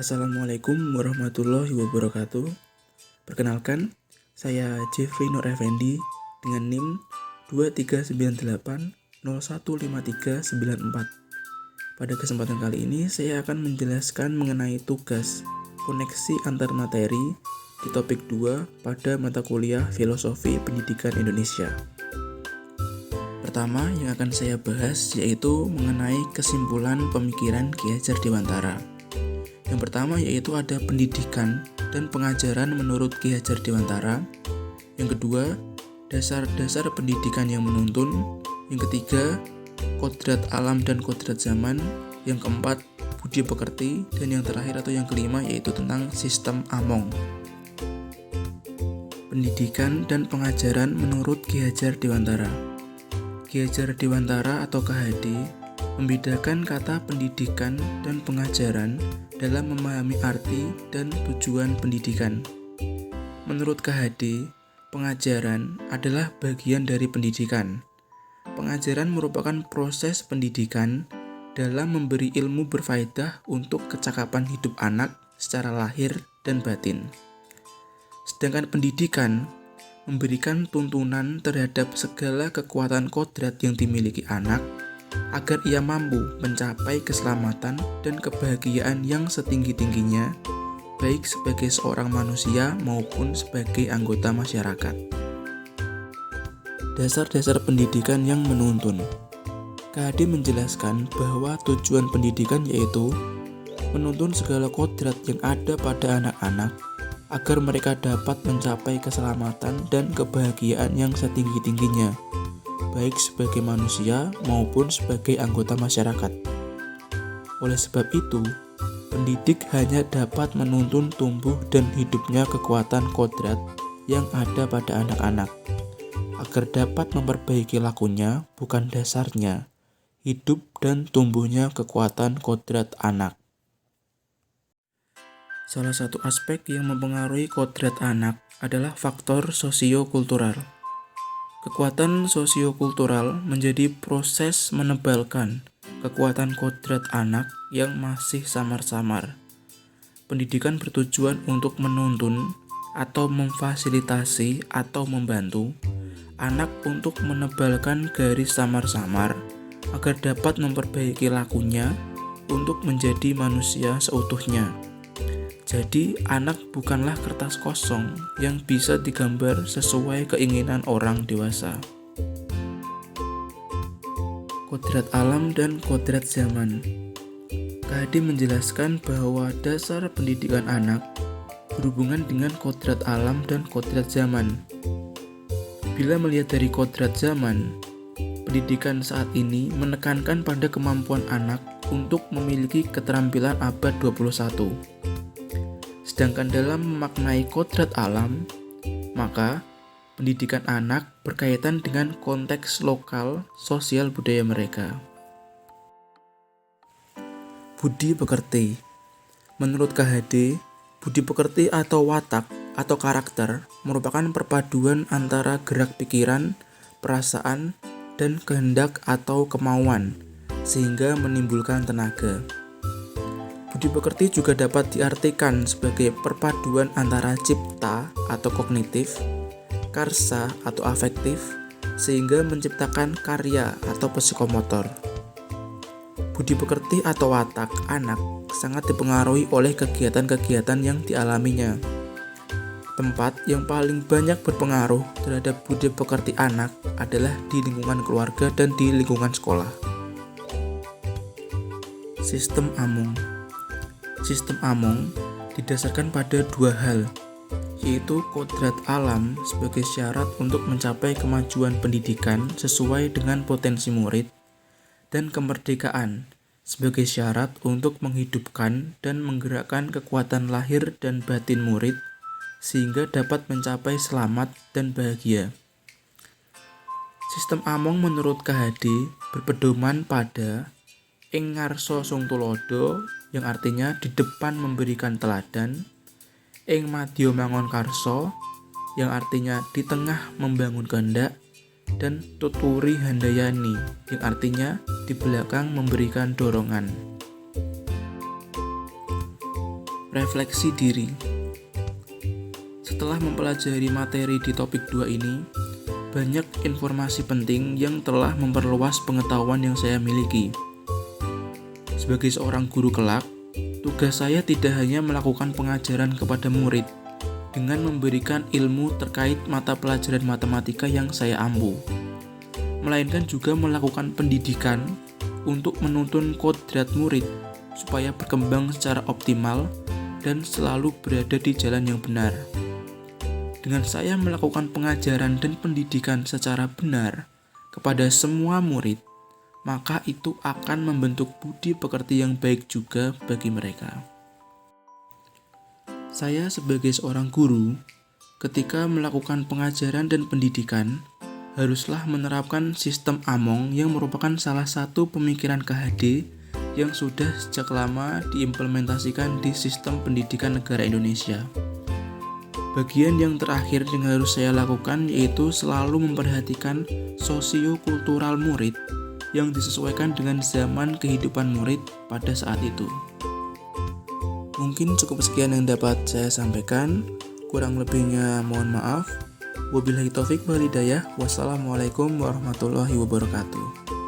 Assalamualaikum warahmatullahi wabarakatuh. Perkenalkan, saya Jeffrey Nur Effendi dengan NIM 2398015394. Pada kesempatan kali ini, saya akan menjelaskan mengenai tugas koneksi antar materi di topik 2 pada mata kuliah Filosofi Pendidikan Indonesia. Pertama yang akan saya bahas yaitu mengenai kesimpulan pemikiran Ki Hajar Dewantara. Yang pertama yaitu ada pendidikan dan pengajaran menurut Ki Hajar Dewantara. Yang kedua, dasar-dasar pendidikan yang menuntun. Yang ketiga, kodrat alam dan kodrat zaman. Yang keempat, budi pekerti. Dan yang terakhir atau yang kelima yaitu tentang sistem Among. Pendidikan dan pengajaran menurut Ki Hajar Dewantara. Ki Hajar Dewantara atau KHD membedakan kata pendidikan dan pengajaran dalam memahami arti dan tujuan pendidikan. Menurut KHD, pengajaran adalah bagian dari pendidikan. Pengajaran merupakan proses pendidikan dalam memberi ilmu berfaedah untuk kecakapan hidup anak secara lahir dan batin. Sedangkan pendidikan memberikan tuntunan terhadap segala kekuatan kodrat yang dimiliki anak agar ia mampu mencapai keselamatan dan kebahagiaan yang setinggi-tingginya, baik sebagai seorang manusia maupun sebagai anggota masyarakat. Dasar-dasar pendidikan yang menuntun. KHD menjelaskan bahwa tujuan pendidikan yaitu menuntun segala kodrat yang ada pada anak-anak agar mereka dapat mencapai keselamatan dan kebahagiaan yang setinggi-tingginya, baik sebagai manusia maupun sebagai anggota masyarakat. Oleh sebab itu, pendidik hanya dapat menuntun tumbuh dan hidupnya kekuatan kodrat yang ada pada anak-anak, agar dapat memperbaiki lakunya, bukan dasarnya, hidup dan tumbuhnya kekuatan kodrat anak. Salah satu aspek yang mempengaruhi kodrat anak adalah faktor sosiokultural. Kekuatan sosiokultural menjadi proses menebalkan kekuatan kodrat anak yang masih samar-samar. Pendidikan bertujuan untuk menuntun atau memfasilitasi atau membantu anak untuk menebalkan garis samar-samar agar dapat memperbaiki lakunya untuk menjadi manusia seutuhnya. Jadi, anak bukanlah kertas kosong yang bisa digambar sesuai keinginan orang dewasa. Kodrat alam dan kodrat zaman. KHD menjelaskan bahwa dasar pendidikan anak berhubungan dengan kodrat alam dan kodrat zaman. Bila melihat dari kodrat zaman, pendidikan saat ini menekankan pada kemampuan anak untuk memiliki keterampilan abad 21. Sedangkan dalam memaknai kodrat alam, maka pendidikan anak berkaitan dengan konteks lokal sosial budaya mereka. Budi pekerti. Menurut KHD, budi pekerti atau watak atau karakter merupakan perpaduan antara gerak pikiran, perasaan, dan kehendak atau kemauan, sehingga menimbulkan tenaga. Budi pekerti juga dapat diartikan sebagai perpaduan antara cipta atau kognitif, karsa atau afektif, sehingga menciptakan karya atau psikomotor. Budi pekerti atau watak anak sangat dipengaruhi oleh kegiatan-kegiatan yang dialaminya. Tempat yang paling banyak berpengaruh terhadap budi pekerti anak adalah di lingkungan keluarga dan di lingkungan sekolah. Sistem Among. Sistem Among didasarkan pada dua hal, yaitu kodrat alam sebagai syarat untuk mencapai kemajuan pendidikan sesuai dengan potensi murid, dan kemerdekaan sebagai syarat untuk menghidupkan dan menggerakkan kekuatan lahir dan batin murid sehingga dapat mencapai selamat dan bahagia. Sistem Among menurut KHD berpedoman pada ing ngarsa sung tulodo, yang artinya di depan memberikan teladan, ing madya mangon karso, yang artinya di tengah membangun kehendak, dan tuturi handayani, yang artinya di belakang memberikan dorongan. refleksi diri. Setelah mempelajari materi di topik 2 ini, banyak informasi penting yang telah memperluas pengetahuan yang saya miliki. Sebagai seorang guru kelak, tugas saya tidak hanya melakukan pengajaran kepada murid dengan memberikan ilmu terkait mata pelajaran matematika yang saya ampu, melainkan juga melakukan pendidikan untuk menuntun kodrat murid supaya berkembang secara optimal dan selalu berada di jalan yang benar. Dengan saya melakukan pengajaran dan pendidikan secara benar kepada semua murid, maka itu akan membentuk budi pekerti yang baik juga bagi mereka. Saya sebagai seorang guru, ketika melakukan pengajaran dan pendidikan, haruslah menerapkan sistem Among yang merupakan salah satu pemikiran KHD yang sudah sejak lama diimplementasikan di sistem pendidikan negara Indonesia. Bagian yang terakhir yang harus saya lakukan yaitu selalu memperhatikan sosio-kultural murid yang disesuaikan dengan zaman kehidupan murid pada saat itu. Mungkin cukup sekian yang dapat saya sampaikan. Kurang lebihnya mohon maaf. Wabillahi taufik wal hidayah. Wassalamualaikum warahmatullahi wabarakatuh.